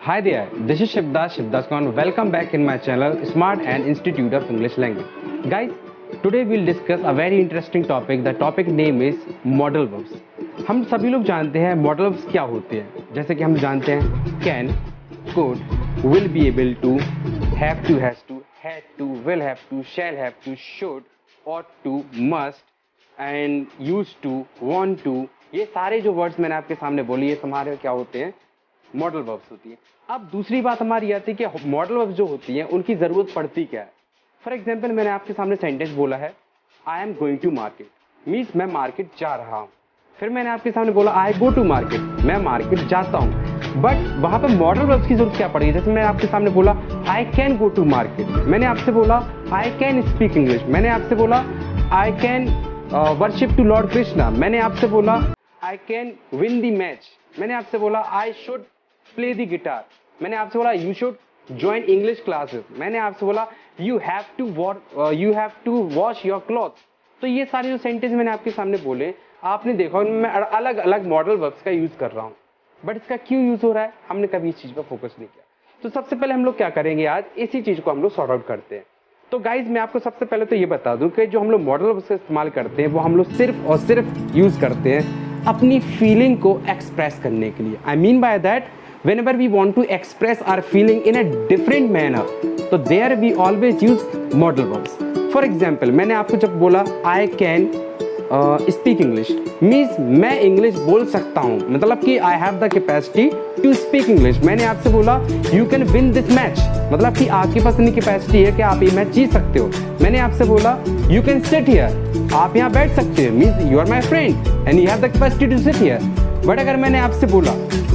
Hi there, this is Shivdas Khan. Welcome back in my channel Smart and Institute of English Language. Guys, today we'll discuss a very interesting topic. The topic name is modal verbs. हम सभी लोग जानते हैं modal verbs क्या होते हैं. जैसे कि हम जानते हैं can, could, will be able to, have to, has to, had to, will have to, shall have to, should, ought to, must and used to, want to. ये सारे जो वर्ड्स मैंने आपके सामने बोली ये हमारे क्या होते हैं, मॉडल वर्ब्स होती है. अब दूसरी बात हमारी आती है कि मॉडल वर्ब्स जो होती हैं उनकी जरूरत पड़ती क्या है. फॉर एग्जांपल मैंने आपके सामने सेंटेंस बोला है I am going to market, means मैं मार्केट जा रहा हूँ. फिर मैंने आपके सामने बोला आई गो टू मार्केट, मैं मार्केट जाता हूँ. बट वहां पर मॉडल वर्ब्स की जरूरत क्या पड़ेगी. जैसे मैंने आपके सामने बोला I can go to market, मैंने आपसे बोला आई कैन स्पीक इंग्लिश, मैंने आपसे बोला I can worship to lord Krishna, मैंने आपसे बोला I can win the match, मैंने आपसे बोला I should play the guitar, मैंने आपसे बोला you should join English classes, मैंने आपसे बोला you have to wash your cloth. तो ये सारे जो सेंटेंस मैंने आपके सामने बोले आपने देखा मैं अलग अलग मॉडल वर्ब्स का यूज कर रहा हूँ. बट इसका क्यों यूज हो रहा है हमने कभी इस चीज पर फोकस नहीं किया. तो सबसे पहले हम लोग क्या करेंगे, आज इसी चीज को हम लोग सॉर्ट आउट करते हैं. तो गाइज मैं आपको सबसे पहले तो ये बता दूं कि जो हम लोग मॉडल वर्ब्स का इस्तेमाल करते हैं वो हम लोग सिर्फ और सिर्फ यूज करते हैं अपनी फीलिंग को एक्सप्रेस करने के लिए. I mean by that whenever we want to express our feeling in a different manner, so there we always use modal verbs. For example, मैंने आपको जब बोला I can speak English, means मैं English बोल सकता हूँ, मतलब कि I have the capacity to speak English. मैंने आपसे बोला you can win this match, मतलब कि आपके पास इतनी कैपेसिटी है कि आप ये मैच जीत सकते हो. मैंने आपसे बोला you can sit here, आप यहाँ बैठ सकते हो, means you are my friend and you have the capacity to sit here. But अगर मैंने आपसे बोला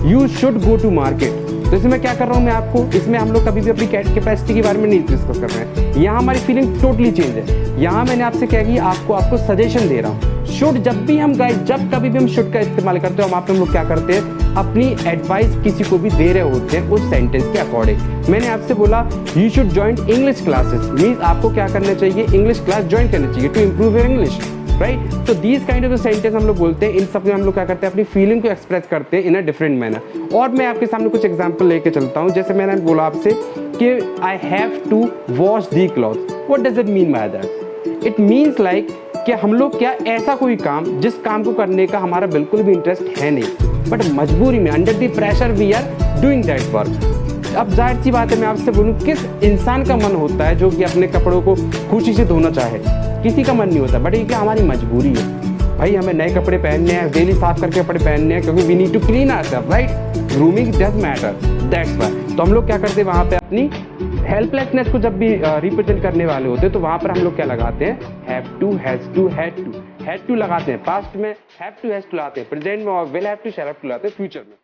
you should go to market, तो इसमें क्या कर रहा हूँ मैं आपको, इसमें हम लोग कभी भी अपनी कैपेसिटी के बारे में नहीं डिस्कस कर रहे हैं. यहाँ हमारी फीलिंग टोटली चेंज है. यहाँ मैंने आपसे क्या किया, आपको सजेशन दे रहा हूँ. शुड जब भी हम गाइस जब कभी भी हम शुड का इस्तेमाल करते हो हम लोग क्या करते हैं, अपनी एडवाइस किसी को भी दे रहे होते हैं उस सेंटेंस के अकॉर्डिंग. मैंने आपसे बोला you should join English classes, means आपको क्या करना चाहिए, इंग्लिश क्लास ज्वाइन करनी चाहिए to improve your English, right. तो दीज काइंड ऑफ सेंटेंस हम लोग बोलते हैं, इन सब में हम लोग क्या करते हैं, अपनी फीलिंग को एक्सप्रेस करते हैं इन अ डिफरेंट मैनर. और मैं आपके सामने कुछ एग्जांपल लेके चलता हूँ. जैसे मैंने बोला आपसे कि I have to wash the cloth, what does it mean by that. It means like कि हम लोग क्या ऐसा कोई काम जिस काम को करने का हमारा बिल्कुल भी इंटरेस्ट है नहीं, बट मजबूरी में under the pressure we are doing that work. अब जाहिर सी बात है मैं आपसे बोलूँ, किस इंसान का मन होता है जो कि अपने कपड़ों को खुशी से धोना चाहे, किसी का मन नहीं होता. बट ये क्या हमारी मजबूरी है भाई, हमें नए कपड़े पहनने हैं, डेली साफ करके कपड़े पहनने हैं, क्योंकि we need to clean ourselves, right. Grooming does matter, that's why. तो हम लोग क्या करते हैं वहाँ पे अपनी हेल्पलेसनेस को जब भी रिप्रेजेंट करने वाले होते हैं तो वहाँ पर हम लोग क्या लगाते हैं, have to, has to, had to लगाते हैं. पास्ट में हैव टू, हैज टू लाते हैं, प्रेजेंट में will have to, shall have to लाते हैं फ्यूचर में.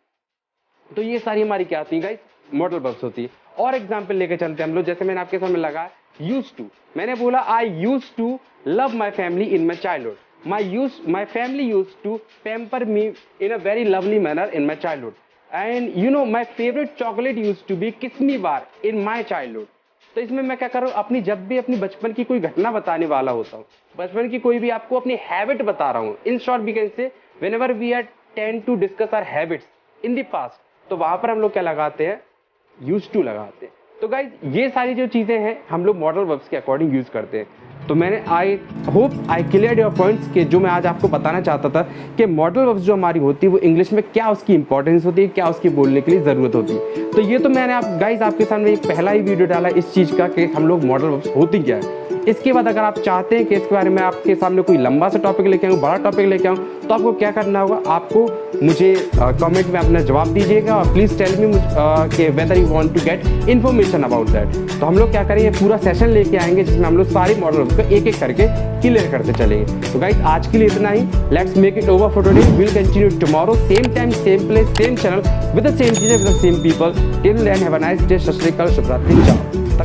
तो ये सारी हमारी क्या आती है गाइस, मॉडल वर्ब्स होती है. और एग्जांपल लेके चलते हैं हम लोग. जैसे मैंने आपके सामने लगा यूज्ड टू, मैंने बोला I used to love my family in my childhood, my family used to pamper me in a very lovely manner in my childhood, and you know my favourite chocolate used to be kiss me bar in my childhood. तो इसमें मैं क्या कर रहा हूँ, अपनी जब भी अपनी बचपन की कोई घटना बताने वाला होता हूँ, बचपन की कोई भी आपको अपनी हैबिट बता रहा हूँ. In short we can say whenever we are tend to discuss our habits in the past, तो वहां पर हम लोग क्या लगाते हैं, यूज टू लगाते हैं. तो गाइज ये सारी जो चीजें हैं हम लोग मॉडल वर्ब्स के अकॉर्डिंग यूज करते हैं. तो मैंने I hope I clear your points के जो मैं आज आपको बताना चाहता था कि मॉडल वर्ब्स जो हमारी होती है वो इंग्लिश में क्या उसकी इंपॉर्टेंस होती है, क्या उसकी बोलने के लिए ज़रूरत होती है. तो ये तो मैंने आपके सामने एक पहला ही वीडियो डाला इस चीज़ का कि हम लोग मॉडल वर्ब्स होती क्या है. इसके बाद अगर आप चाहते हैं कि इसके बारे में आपके सामने कोई लंबा सा टॉपिक लेके आऊँ, बड़ा टॉपिक लेके आऊँ, तो आपको क्या करना होगा, आपको मुझे कमेंट में अपना जवाब दीजिएगा और प्लीज़ टेल मी कि whether you want to get information about that. तो हम लोग क्या करेंगे, पूरा सेशन लेके आएंगे जिसमें हम लोग सारे मॉडल वर्ब्स को एक एक करके क्लियर करते चलेंगे. तो गाइस आज के लिए इतना ही. Let's make it over for today. Will continue tomorrow same time same place same channel with the same चीजें with the same people. Till then have a nice day. Sat Shri अकाल, शुभ रात्रि, ciao.